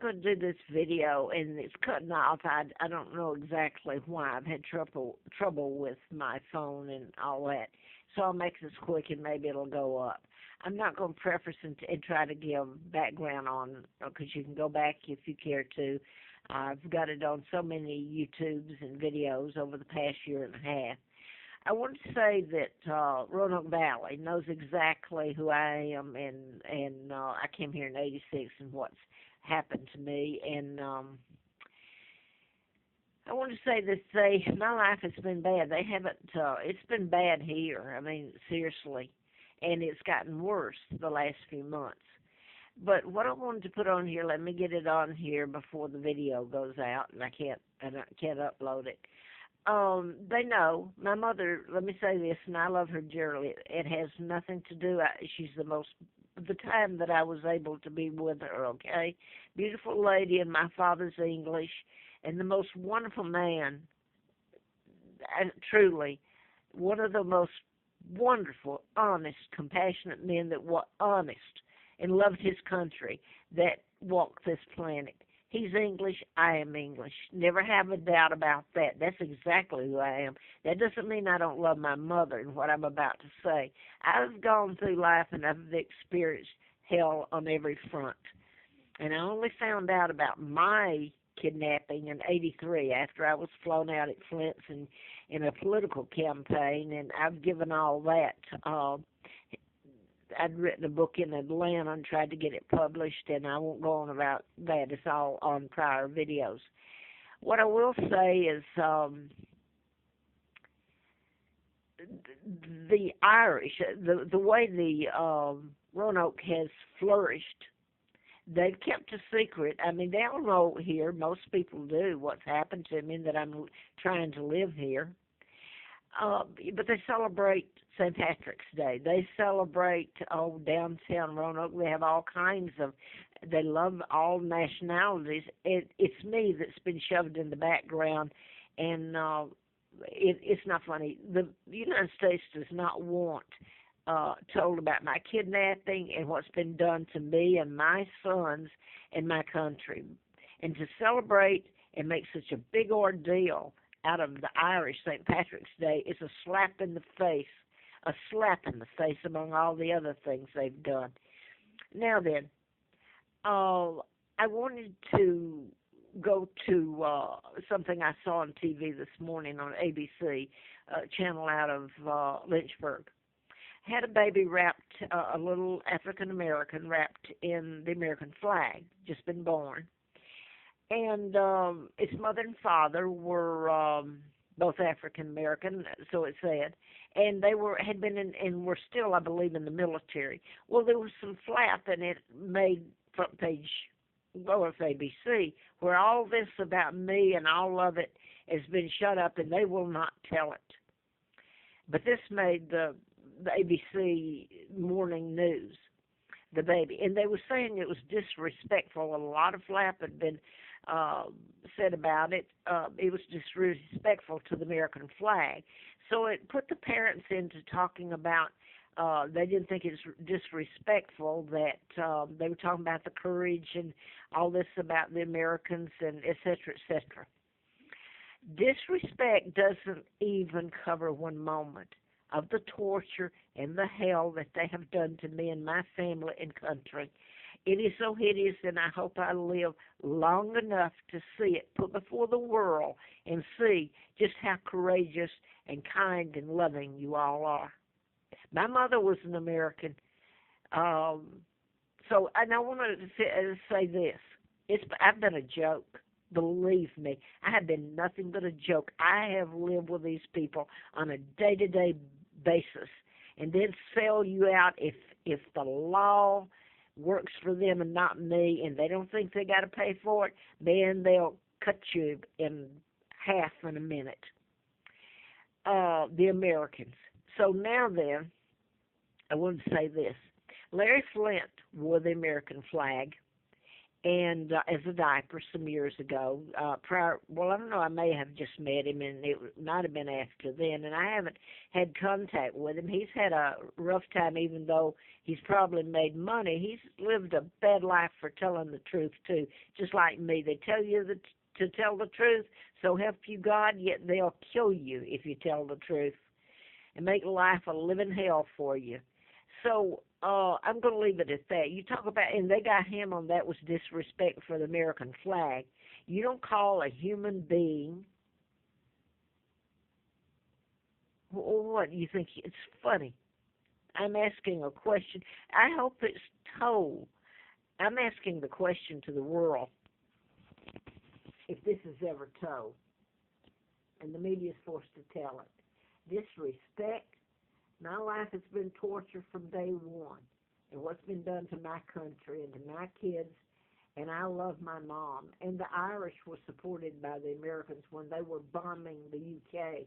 going to do this video, and it's cutting off. I don't know exactly why. I've had trouble with my phone and all that. So I'll make this quick, and maybe it'll go up. I'm not going to preface and try to give background on, because you can go back if you care to. I've got it on so many YouTubes and videos over the past year and a half. I want to say that Roanoke Valley knows exactly who I am, and I came here in '86 and what's happened to me. And I want to say that my life has been bad. They haven't. It's been bad here. I mean, seriously, and it's gotten worse the last few months. But what I wanted to put on here, let me get it on here before the video goes out, and I can't upload it. They know. My mother, let me say this, and I love her dearly. It has nothing to do, she's the time that I was able to be with her, okay? Beautiful lady, and my father's English, and the most wonderful man, truly, one of the most wonderful, honest, compassionate men that were honest and loved his country that walked this planet. He's English, I am English. Never have a doubt about that. That's exactly who I am. That doesn't mean I don't love my mother and what I'm about to say. I've gone through life and I've experienced hell on every front. And I only found out about my kidnapping in '83 after I was flown out at Flint's in a political campaign, and I've given all that. I'd written a book in Atlanta and tried to get it published, and I won't go on about that. It's all on prior videos. What I will say is the Irish, the way the Roanoke has flourished, they've kept a secret. I mean, they all know here, most people do, what's happened to me, that I'm trying to live here. But they celebrate St. Patrick's Day. They celebrate downtown Roanoke. They have all kinds of. They love all nationalities. It's me that's been shoved in the background, and it's not funny. The United States does not want told about my kidnapping and what's been done to me and my sons and my country, and to celebrate and make such a big ordeal out of the Irish St. Patrick's Day is a slap in the face among all the other things they've done. Now then, I wanted to go to something I saw on TV this morning on ABC, channel out of Lynchburg. Had a baby wrapped, a little African-American wrapped in the American flag, just been born. And its mother and father were both African American, so it said, and they had been and were still, I believe, in the military. Well, there was some flap, and it made front page, well, it's ABC, where all this about me and all of it has been shut up, and they will not tell it. But this made the ABC morning news, the baby, and they were saying it was disrespectful. A lot of flap had been said about it. It was disrespectful to the American flag. So it put the parents into talking about, they didn't think it was disrespectful, that they were talking about the courage and all this about the Americans and et cetera, et cetera. Disrespect doesn't even cover one moment of the torture and the hell that they have done to me and my family and country. It is so hideous, and I hope I live long enough to see it put before the world and see just how courageous and kind and loving you all are. My mother was an American. And I wanted to say this. I've been a joke. Believe me, I have been nothing but a joke. I have lived with these people on a day-to-day basis, and then sell you out if the law works for them and not me, and they don't think they got to pay for it, then they'll cut you in half in a minute. The Americans. So now then, I want to say this. Larry Flint wore the American flag, and as a diaper some years ago. Well, I don't know. I may have just met him, and it might have been after then. And I haven't had contact with him. He's had a rough time, even though he's probably made money. He's lived a bad life for telling the truth too, just like me. They tell you to tell the truth, so help you God. Yet they'll kill you if you tell the truth, and make life a living hell for you. So I'm going to leave it at that. You talk about, and they got him on that was disrespect for the American flag. You don't call a human being, or what, you think it's funny? I'm asking a question. I hope it's told. I'm asking the question to the world, if this is ever told, and the media is forced to tell it. Disrespect. My life has been torture from day one, and what's been done to my country and to my kids, and I love my mom. And the Irish were supported by the Americans when they were bombing the UK.